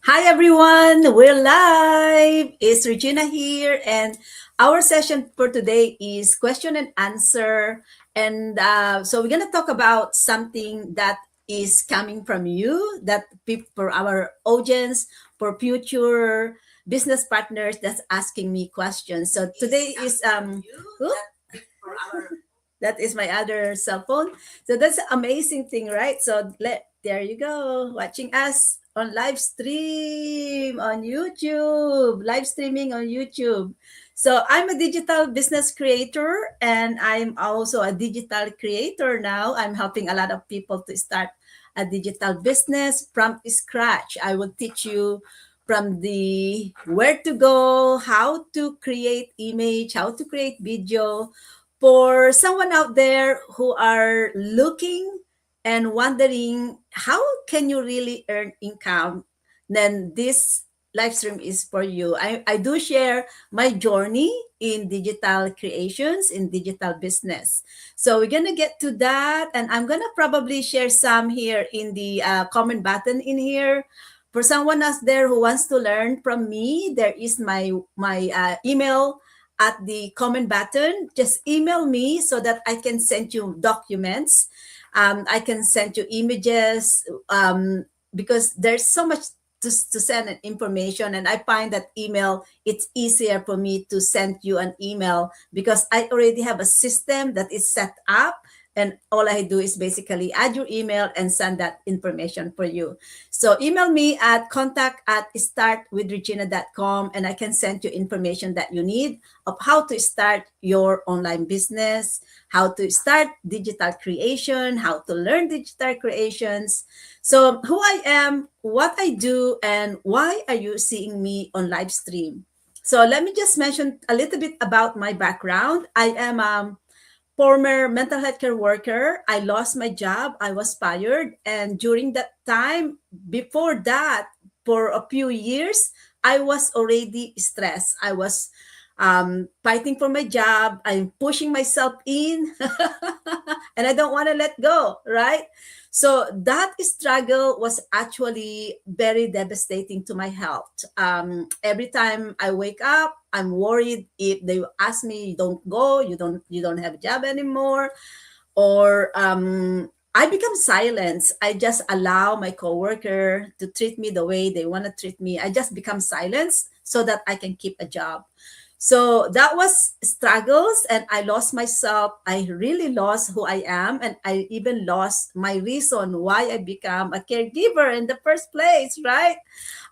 Hi everyone, we're live. It's Regina here, and our session for today is question and answer. And so we're gonna talk about something that is coming from you, that people, for our audience, for future business partners that's asking me questions. So today is that is my other cell phone. So that's an amazing thing, right? So there you go, watching us on live stream on YouTube, live streaming on YouTube. So I'm a digital business creator and I'm also a digital creator now. I'm helping a lot of people to start a digital business from scratch. I will teach you from the where to go, how to create image, how to create video, for someone out there who are looking and wondering how can you really earn income, then this live stream is for you. I do share my journey in digital creations, in digital business. So we're gonna get to that, and I'm gonna probably share some here in the comment button in here. For someone else there who wants to learn from me, there is my email at the comment button. Just email me so that I can send you documents. I can send you images, because there's so much to send an information, and I find that email, it's easier for me to send you an email because I already have a system that is set up, and all I do is basically add your email and send that information for you. So email me at contact@startwithregina.com, and I can send you information that you need of how to start your online business, how to start digital creation, how to learn digital creations. So who I am, what I do, and why are you seeing me on live stream? So let me just mention a little bit about my background. I am former mental health care worker. I lost my job. I was fired. And during that time, before that, for a few years, I was already stressed. I was fighting for my job. I'm pushing myself in, and I don't want to let go, right? So that struggle was actually very devastating to my health. Every time I wake up, I'm worried if they ask me, "You don't go, you don't have a job anymore," or I become silent. I just allow my coworker to treat me the way they want to treat me. I just become silent so that I can keep a job. So that was struggles, and I lost myself. I really lost who I am, and I even lost my reason why I become a caregiver in the first place, right?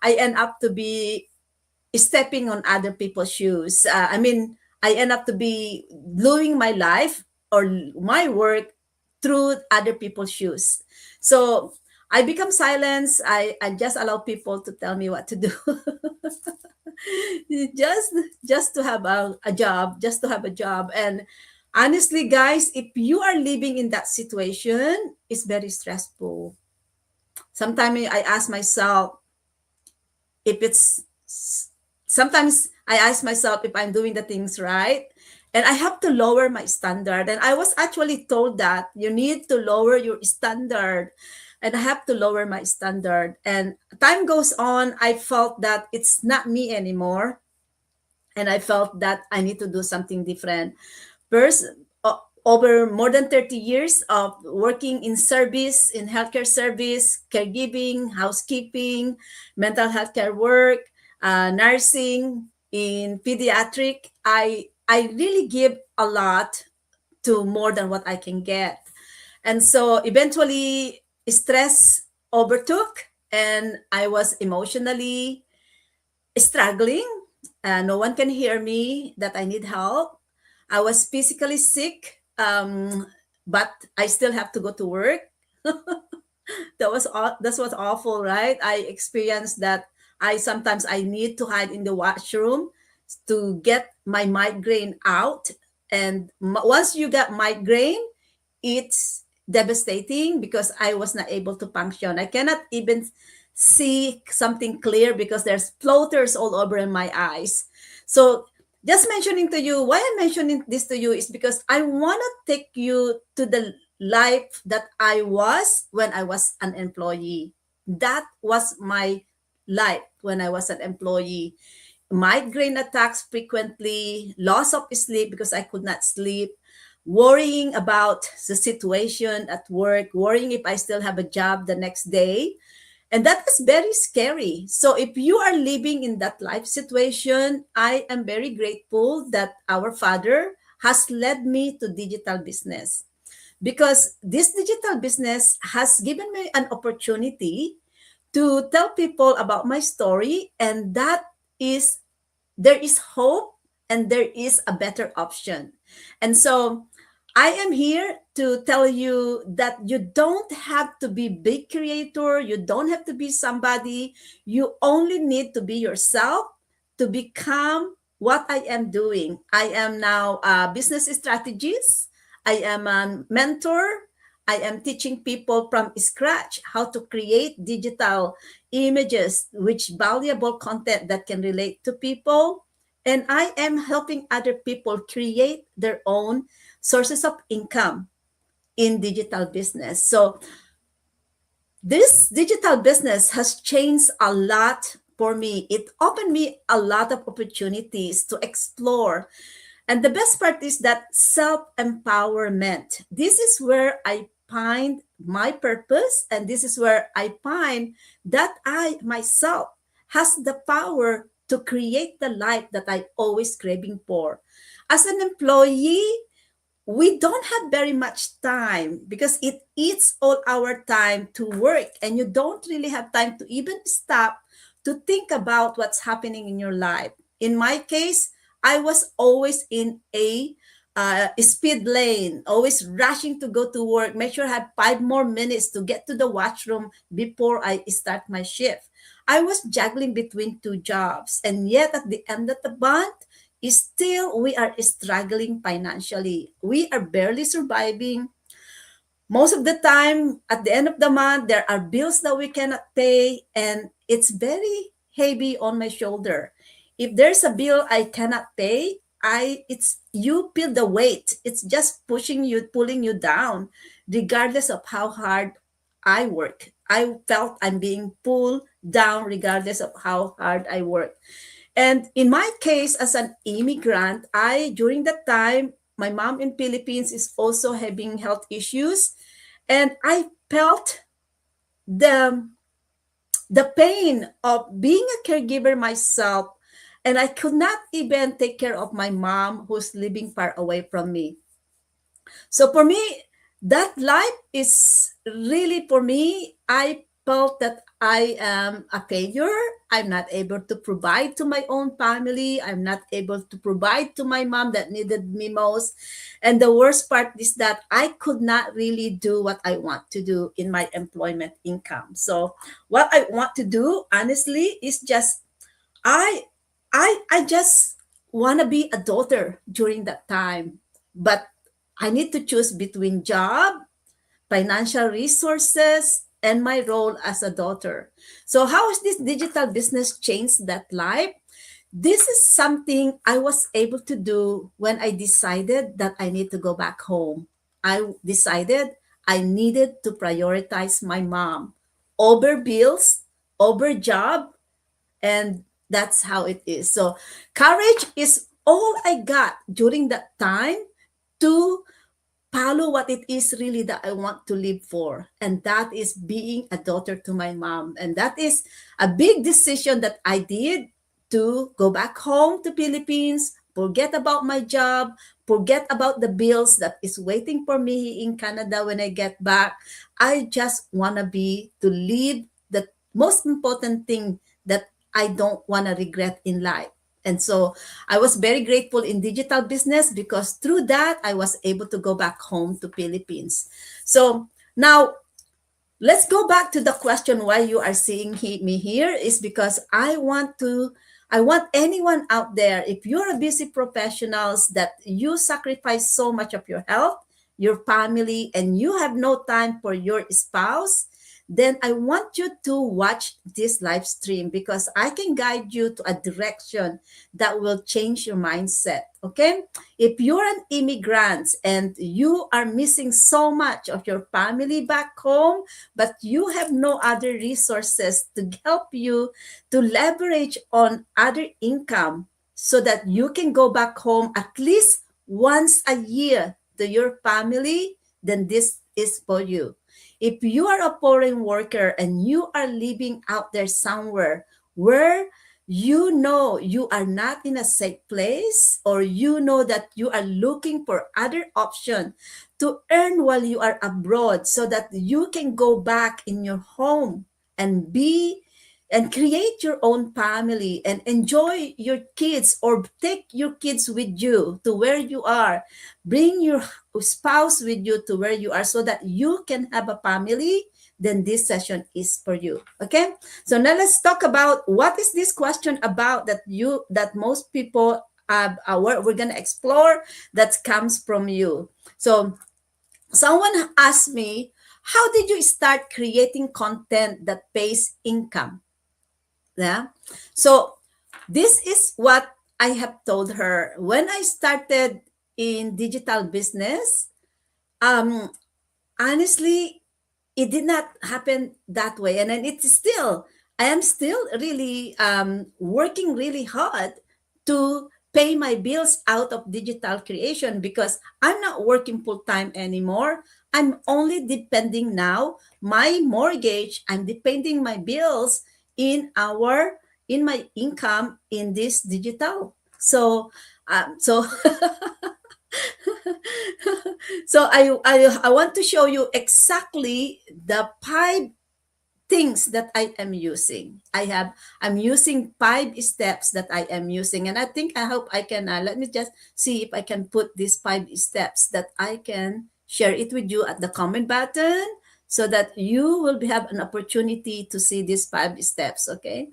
I end up to be stepping on other people's shoes. I end up to be doing my life or my work through other people's shoes. So I become silence. I just allow people to tell me what to do. just just to have a job, just to have a job. And honestly, guys, if you are living in that situation, it's very stressful. Sometimes I ask myself if it's sometimes I ask myself if I'm doing the things right. And I have to lower my standard. And I was actually told that you need to lower your standard. And I have to lower my standard. And time goes on, I felt that it's not me anymore. And I felt that I need to do something different. First, over more than 30 years of working in service, in healthcare service, caregiving, housekeeping, mental health care work, nursing, in pediatric, I really give a lot to more than what I can get. And so eventually stress overtook, and I was emotionally struggling. No one can hear me that I need help. I was physically sick, but I still have to go to work. That was awful, right? I experienced that. I need to hide in the washroom to get my migraine out. And once you get migraine, it's devastating because I was not able to function. I cannot even see something clear because there's floaters all over in my eyes. So just mentioning to you, why I'm mentioning this to you is because I want to take you to the life that I was when I was an employee. That was my life when I was an employee. Migraine attacks frequently, loss of sleep because I could not sleep, worrying about the situation at work, worrying if I still have a job the next day. And that is very scary. So if you are living in that life situation, I am very grateful that our Father has led me to digital business, because this digital business has given me an opportunity to tell people about my story, and that is, there is hope and there is a better option. And so I am here to tell you that you don't have to be big creator, you don't have to be somebody, you only need to be yourself to become what I am doing. I am now a business strategist, I am a mentor, I am teaching people from scratch how to create digital images, which valuable content that can relate to people. And I am helping other people create their own sources of income in digital business. So this digital business has changed a lot for me. It opened me a lot of opportunities to explore. And the best part is that self-empowerment. This is where I find my purpose, and this is where I find that I myself has the power to create the life that I always craving for. As an employee, we don't have very much time because it eats all our time to work, and you don't really have time to even stop to think about what's happening in your life. In my case, I was always in a speed lane, always rushing to go to work, make sure I have 5 more minutes to get to the washroom before I start my shift. I was juggling between two jobs, and yet at the end of the month, still we are struggling financially. We are barely surviving. Most of the time, at the end of the month, there are bills that we cannot pay, and it's very heavy on my shoulder. If there's a bill I cannot pay, I it's you feel the weight. It's just pushing you, pulling you down, regardless of how hard I work. I felt I'm being pulled down regardless of how hard I work. And in my case, as an immigrant, I during that time, my mom in Philippines is also having health issues, and I felt the the pain of being a caregiver myself, and I could not even take care of my mom who's living far away from me. So for me, that life is really, for me, I felt that I am a failure. I'm not able to provide to my own family. I'm not able to provide to my mom that needed me most. And the worst part is that I could not really do what I want to do in my employment income. So what I want to do, honestly, is just I I just want to be a daughter during that time. But I need to choose between job, financial resources, and my role as a daughter. So how has this digital business changed that life? This is something I was able to do when I decided that I need to go back home. I decided I needed to prioritize my mom over bills, over job, and that's how it is. So courage is all I got during that time to follow what it is really that I want to live for. And that is being a daughter to my mom. And that is a big decision that I did, to go back home to Philippines, forget about my job, forget about the bills that is waiting for me in Canada when I get back. I just want to be, to live the most important thing that I don't want to regret in life. And so I was very grateful in digital business, because through that I was able to go back home to Philippines. So now let's go back to the question why you are seeing me here is because I want anyone out there, if you're a busy professionals that you sacrifice so much of your health, your family, and you have no time for your spouse, then I want you to watch this live stream because I can guide you to a direction that will change your mindset. Okay. If you're an immigrant and you are missing so much of your family back home, but you have no other resources to help you to leverage on other income so that you can go back home at least once a year to your family, then this is for you. If you are a foreign worker and you are living out there somewhere where you know you are not in a safe place, or you know that you are looking for other option to earn while you are abroad so that you can go back in your home and be and create your own family and enjoy your kids, or take your kids with you to where you are, bring your spouse with you to where you are so that you can have a family, then this session is for you. Okay, so now let's talk about what is this question about that most people we're going to explore, that comes from you. So someone asked me, how did you start creating content that pays income? Yeah. So this is what I have told her. When I started in digital business, um, honestly, it did not happen that way. And then it's still, I am still really working really hard to pay my bills out of digital creation because I'm not working full time anymore. I'm only depending now my mortgage. I'm depending my bills in my income in this digital. So I want to show you exactly the five things that I am using. I'm using 5 steps that I am using, and I hope I can. Let me just see if I can put these 5 steps that I can share it with you at the comment button, so that you will have an opportunity to see these 5 steps. Okay.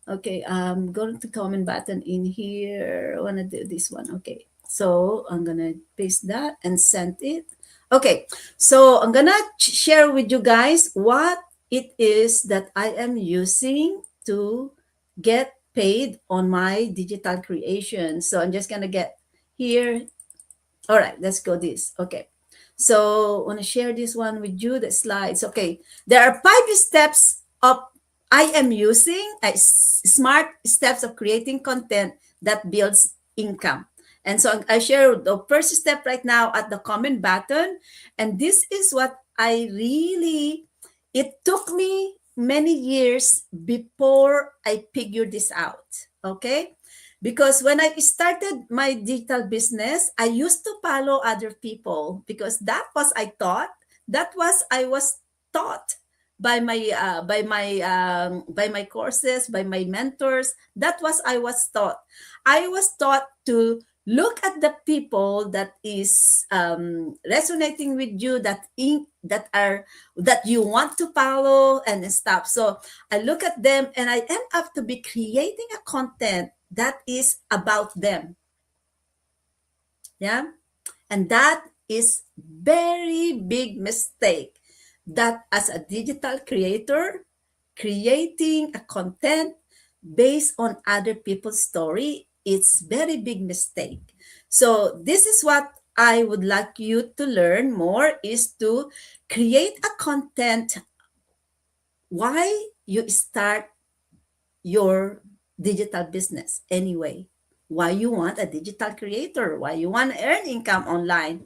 Okay, I'm going to comment button in here. I want to do this one. Okay, so I'm going to paste that and send it. Okay, so I'm going to share with you guys what it is that I am using to get paid on my digital creation. So I'm just going to get here. All right, let's go this. Okay. So I want to share this one with you, the slides. Okay. There are 5 steps of I am using smart steps of creating content that builds income. And so I share the first step right now at the comment button. And this is what it took me many years before I figured this out. Okay. Because when I started my digital business, I used to follow other people because that was I was taught by my courses, by my mentors. That was I was taught. I was taught to look at the people that is resonating with you, that you want to follow and stuff. So I look at them and I end up to be creating a content that is about them. Yeah. And that is very big mistake, that as a digital creator, creating a content based on other people's story, it's very big mistake. So this is what I would like you to learn more, is to create a content why you start your digital business anyway, why you want a digital creator, why you want to earn income online,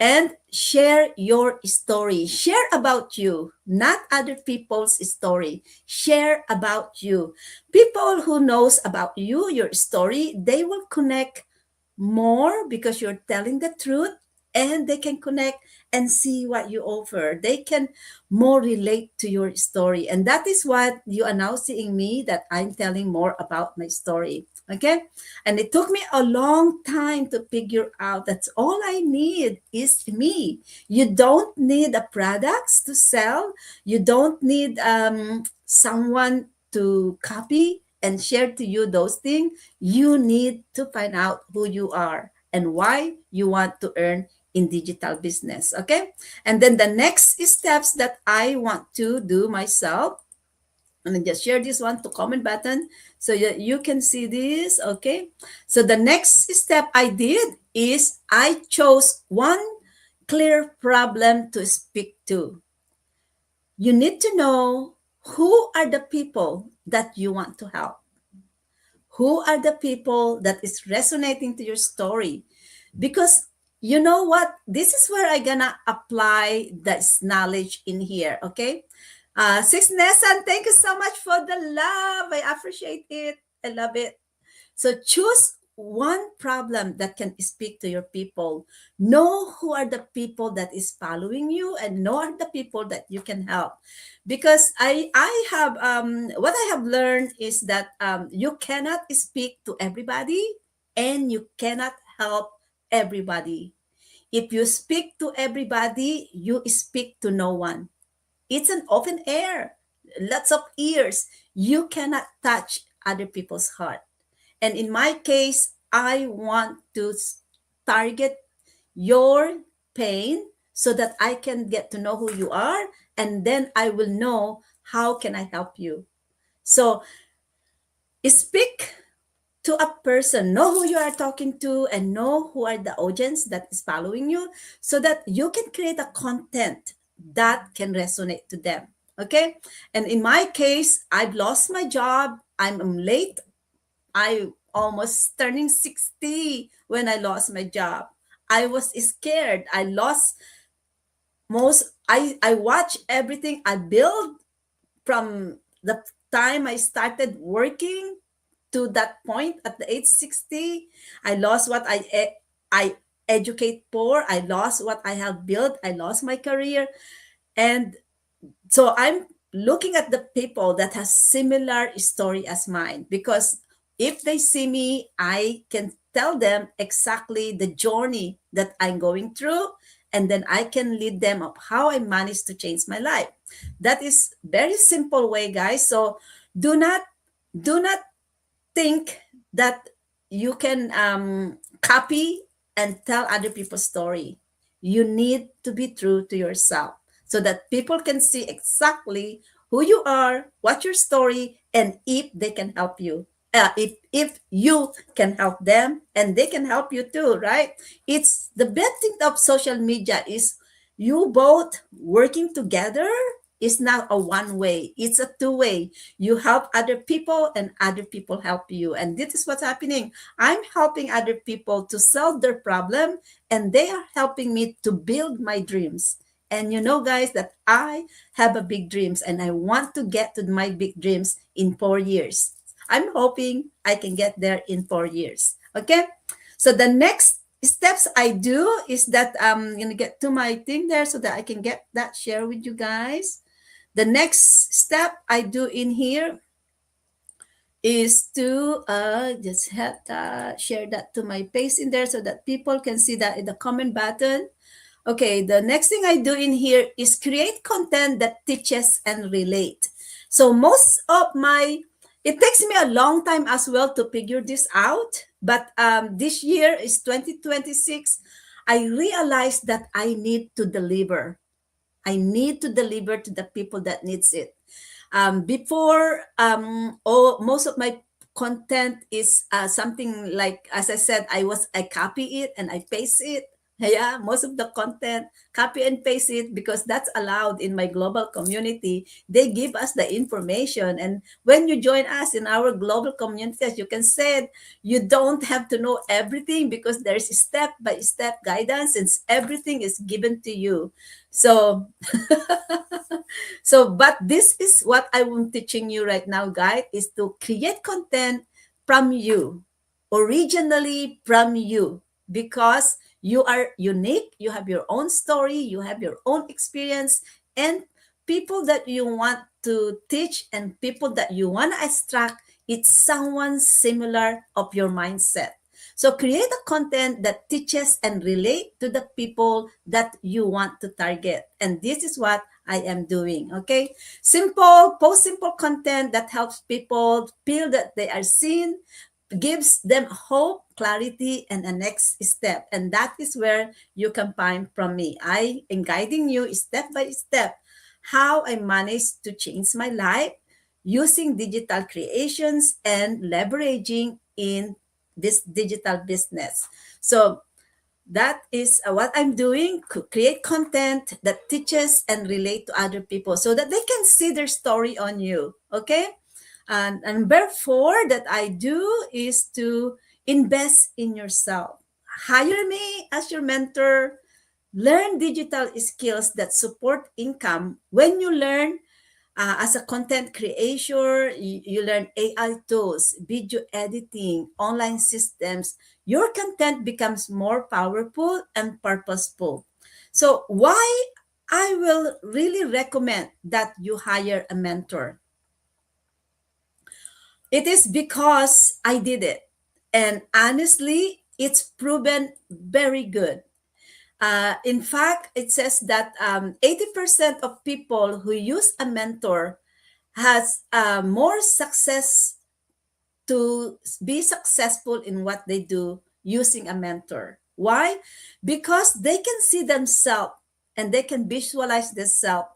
and share your story. Share about you, not other people's story. Share about you. People who knows about you, your story, they will connect more because you're telling the truth, and they can connect and see what you offer. They can more relate to your story. And that is what you are now seeing me, that I'm telling more about my story. Okay. And it took me a long time to figure out that all I need is me. You don't need a products to sell. You don't need someone to copy and share to you those things. You need to find out who you are and why you want to earn in digital business. Okay. And then the next steps that I want to do myself, and then just share this one to comment button so that you can see this. Okay. So the next step I did is I chose one clear problem to speak to. You need to know who are the people that you want to help. Who are the people that is resonating to your story? Because you know what? This is where I gonna apply this knowledge in here. Okay. Sis Nessan, thank you so much for the love. I appreciate it. I love it. So choose one problem that can speak to your people. Know who are the people that is following you, and know are the people that you can help. Because I have what I have learned is that you cannot speak to everybody, and you cannot help everybody. If you speak to everybody, you speak to no one. It's an open air, lots of ears. You cannot touch other people's heart. And in my case, I want to target your pain so that I can get to know who you are, and then I will know how can I help you. So speak to a person, know who you are talking to, and know who are the audience that is following you, so that you can create a content that can resonate to them. Okay. And in my case, I've lost my job. I'm late. I almost turning 60 when I lost my job. I was scared. I lost most, I watch everything I built from the time I started working to that point at the age 60. I lost what I educate for. I lost what I have built. I lost my career. And so I'm looking at the people that has similar story as mine, because if they see me, I can tell them exactly the journey that I'm going through, and then I can lead them of how I managed to change my life. That is very simple way, guys. So do not do not think that you can copy and tell other people's story. You need to be true to yourself so that people can see exactly who you are, what your story, and if they can help you. If you can help them and they can help you too, right? It's the best thing of social media is you both working together. Is not a one way, it's a two way. You help other people and other people help you, and this is what's happening. I'm helping other people to solve their problem, and they are helping me to build my dreams. And you know, guys, that I have a big dreams, and I want to get to my big dreams in 4 years. I'm hoping I can get there in 4 years. Okay. So the next steps I do is that I'm gonna get to my thing there so that I can get that share with you guys. The next step I do in here is to just have share that to my page in there so that people can see that in the comment button. Okay, the next thing I do in here is create content that teaches and relate. So most of it takes me a long time as well to figure this out. But this year is 2026. I realized that I need to deliver. I need to deliver to the people that needs it. Before, most of my content is something like, as I said, I copy it and I paste it. Yeah, most of the content, copy and paste it, because that's allowed in my global community. They give us the information. And when you join us in our global community, as you can say, you don't have to know everything, because there's step-by-step guidance and everything is given to you. So but this is what I'm teaching you right now, guys, is to create content from you, originally from you, because you are unique, you have your own story, you have your own experience, and people that you want to teach and people that you want to extract, it's someone similar of your mindset. So create a content that teaches and relate to the people that you want to target. And this is what I am doing. Okay. Post simple content that helps people feel that they are seen, gives them hope, clarity, and a next step. And that is where you can find from me. I am guiding you step by step how I managed to change my life using digital creations and leveraging in this digital business. So that is what I'm doing, create content that teaches and relate to other people so that they can see their story on you. Okay. And therefore that I do is to invest in yourself. Hire me as your mentor. Learn digital skills that support income. When you learn as a content creator, you learn AI tools, video editing, online systems. Your content becomes more powerful and purposeful. So why I will really recommend that you hire a mentor? It is because I did it. And honestly, it's proven very good. In fact, it says that 80% of people who use a mentor has more success to be successful in what they do using a mentor. Why? Because they can see themselves and they can visualize themselves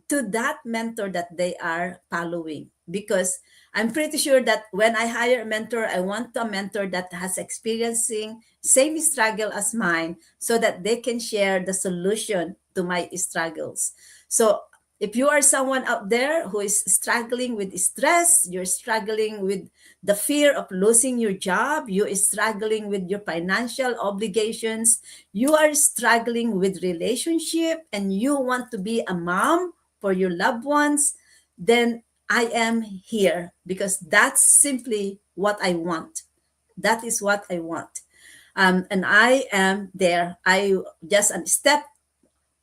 to that mentor that they are following. Because I'm pretty sure that when I hire a mentor, I want a mentor that has experiencing same struggle as mine so that they can share the solution to my struggles. So if you are someone out there who is struggling with stress, you're struggling with the fear of losing your job, you are struggling with your financial obligations, you are struggling with relationship, and you want to be a mom for your loved ones, then I am here because that's simply what I want. That is what I want. And I am there. I just a step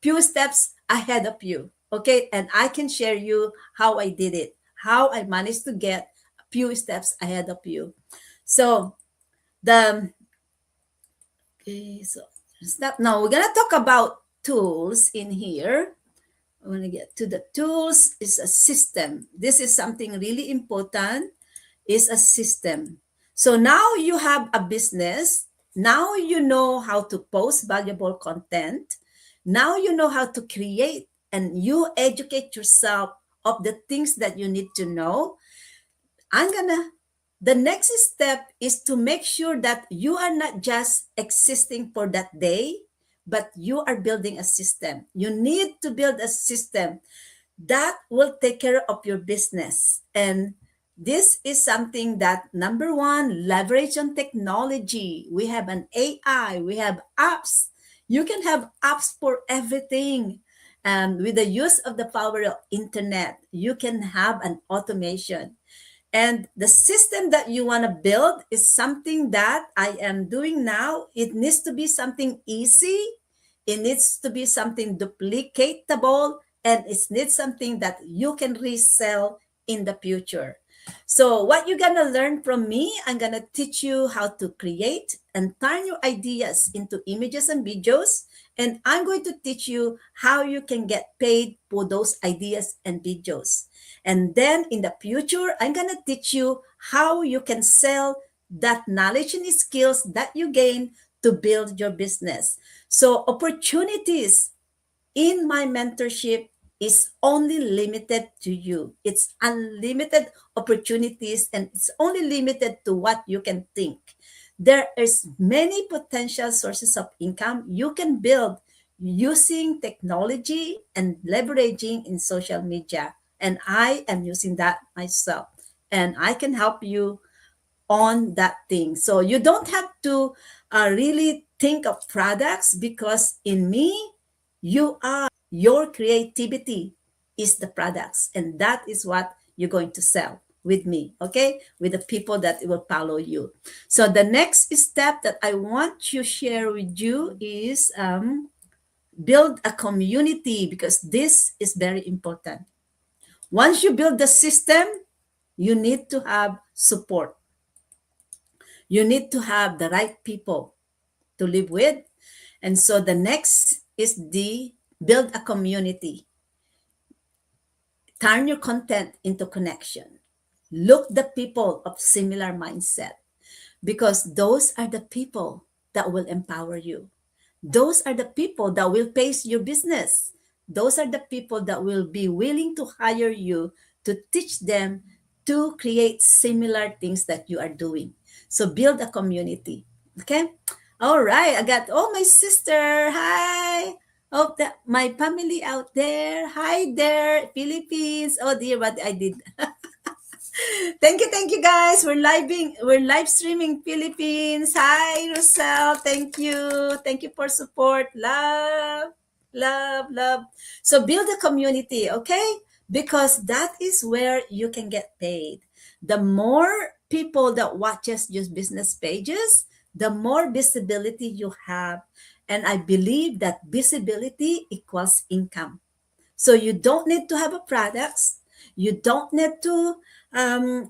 few steps ahead of you. Okay. And I can share you how I did it, how I managed to get a few steps ahead of you. So the okay, so step now we're gonna talk about tools in here. When I get to the tools is a system. This is something really important, is a system. So now you have a business. Now you know how to post valuable content. Now you know how to create and you educate yourself of the things that you need to know. The next step is to make sure that you are not just existing for that day, but you are building a system. You need to build a system that will take care of your business. And this is something that number one, leverage on technology. We have an AI, we have apps. You can have apps for everything. And with the use of the power of internet, you can have an automation. And the system that you want to build is something that I am doing now. It needs to be something easy. It needs to be something duplicatable, and it needs something that you can resell in the future. So what you're going to learn from me, I'm going to teach you how to create and turn your ideas into images and videos. And I'm going to teach you how you can get paid for those ideas and videos. And then in the future, I'm going to teach you how you can sell that knowledge and skills that you gain to build your business. So opportunities in my mentorship is only limited to you. It's unlimited opportunities and it's only limited to what you can think. There is many potential sources of income you can build using technology and leveraging in social media. And I am using that myself. And I can help you on that thing. So you don't have to really think of products because in me, your creativity is the products. And that is what you're going to sell with me, okay? With the people that will follow you. So the next step that I want to share with you is build a community because this is very important. Once you build the system, you need to have support. You need to have the right people to live with. And so the next is the build a community. Turn your content into connection. Look the people of similar mindset. because those are the people that will empower you. Those are the people that will pace your business. Those are the people that will be willing to hire you to teach them to create similar things that you are doing. So build a community. Okay. All right. I got my sister. Hi. Oh, my family out there. Hi there, Philippines. Oh dear, what I did. Thank you guys. We're live streaming Philippines. Hi, Rosel. Thank you for support. Love, love, love. So build a community, okay? Because that is where you can get paid. The more people that watches your business pages, the more visibility you have. And I believe that visibility equals income. So you don't need to have a products. You don't need to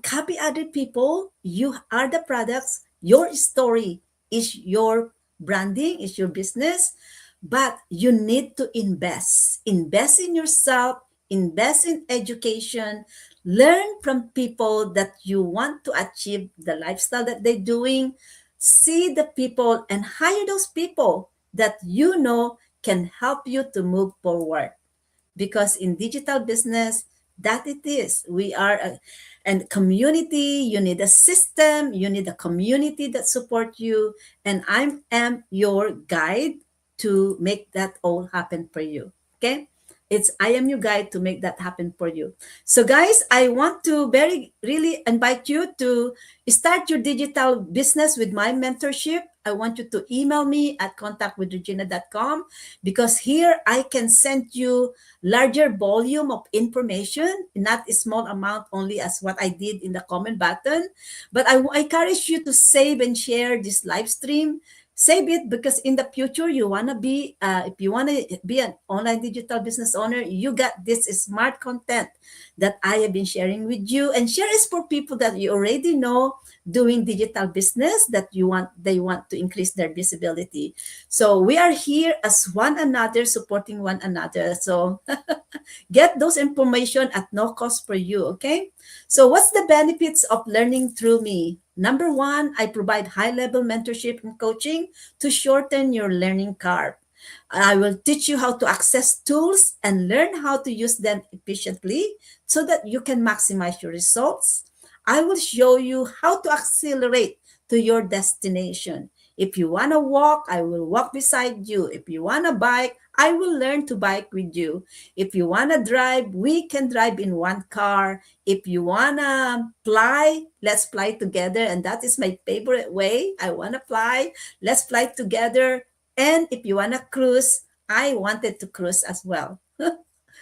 copy other people. You are the products. Your story is your branding, is your business. But you need to invest. Invest in yourself. Invest in education. Learn from people that you want to achieve the lifestyle that they're doing. See the people and hire those people that you know can help you to move forward, because in digital business, that it is, we are a and community. You need a system, you need a community that support you, and I am your guide to make that all happen for you. Okay, I am your guide to make that happen for you. So guys, I want to very really invite you to start your digital business with my mentorship. I want you to email me at contactwithregina.com, because here I can send you larger volume of information, not a small amount only as what I did in the comment button. But I encourage you to save and share this live stream. Save it, because in the future you want to be, if you want to be an online digital business owner, you got this smart content that I have been sharing with you. And share is for people that you already know doing digital business, that they want to increase their visibility. So we are here as one another, supporting one another. So get those information at no cost for you, okay? So what's the benefits of learning through me? Number one, I provide high-level mentorship and coaching to shorten your learning curve. I will teach you how to access tools and learn how to use them efficiently so that you can maximize your results. I will show you how to accelerate to your destination. If you want to walk, I will walk beside you. If you want to bike, I will learn to bike with you. If you want to drive, we can drive in one car. If you want to fly, let's fly together. And that is my favorite way. I want to fly. Let's fly together. And if you want to cruise, I wanted to cruise as well.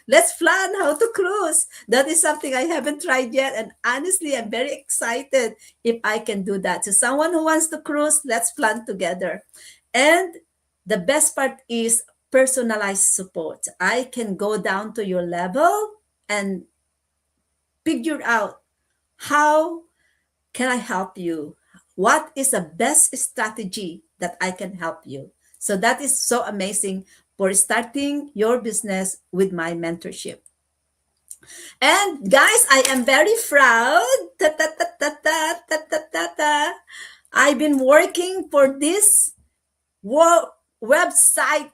Let's plan how to cruise. That is something I haven't tried yet. And honestly, I'm very excited if I can do that. So someone who wants to cruise, let's plan together. And the best part is personalized support. I can go down to your level and figure out how can I help you? What is the best strategy that I can help you? So that is so amazing for starting your business with my mentorship. And guys, I am very proud. Ta, ta, ta, ta, ta, ta, ta, ta, ta. I've been working for this website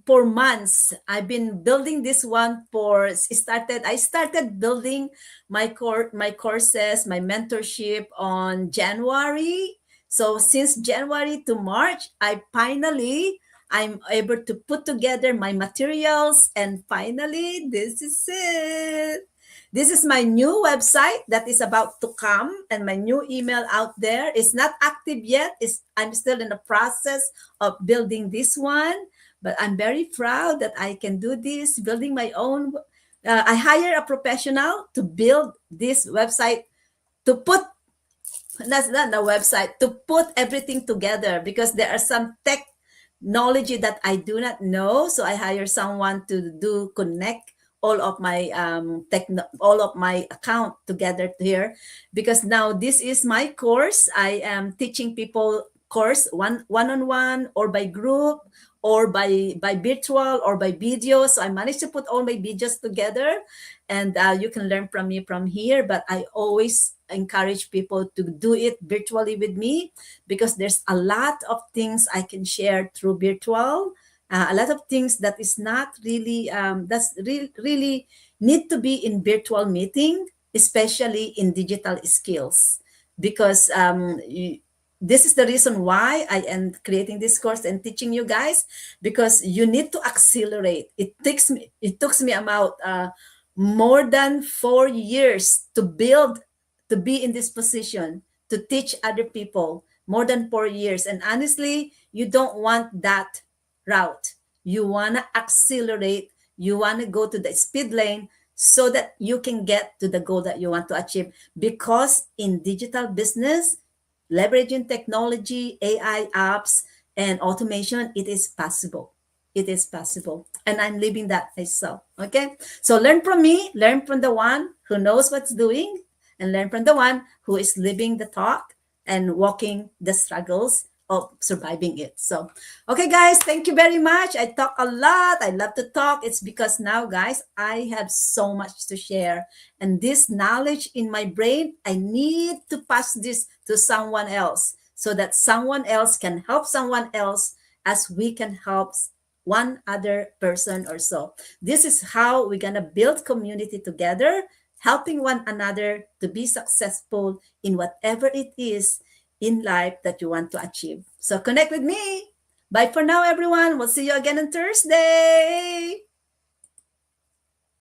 for months. I've been building this one I started building my courses, my mentorship on January. So since January to March, I'm able to put together my materials, and finally this is it. This is my new website that is about to come, and my new email out there is not active yet. I'm still in the process of building this one, but I'm very proud that I can do this, building my own. I hire a professional to build this website, to put that's not the website, to put everything together, because there are some technology that I do not know. So I hire someone to connect all of my all of my account together here, because now this is my course. I am teaching people course one-on-one, or by group, or by virtual, or by video. So I managed to put all my videos together, and you can learn from me from here. But I always encourage people to do it virtually with me, because there's a lot of things I can share through virtual. A lot of things that is not really really need to be in virtual meeting, especially in digital skills, because this is the reason why I am creating this course and teaching you guys, because you need to accelerate. It took me about more than 4 years to build, to be in this position, to teach other people, more than 4 years. And honestly, you don't want that route. You want to accelerate, you want to go to the speed lane so that you can get to the goal that you want to achieve. Because in digital business, leveraging technology, AI apps, and automation, it is possible. It is possible. And I'm living that myself. Okay. So learn from me, learn from the one who knows what's doing, and learn from the one who is living the talk and walking the struggles of surviving it. So, okay, guys, thank you very much. I talk a lot. I love to talk. It's because now, guys, I have so much to share. And this knowledge in my brain, I need to pass this to someone else so that someone else can help someone else, as we can help one other person or so. This is how we're going to build community together, helping one another to be successful in whatever it is in life that you want to achieve. So connect with me. Bye for now, everyone. We'll see you again on Thursday.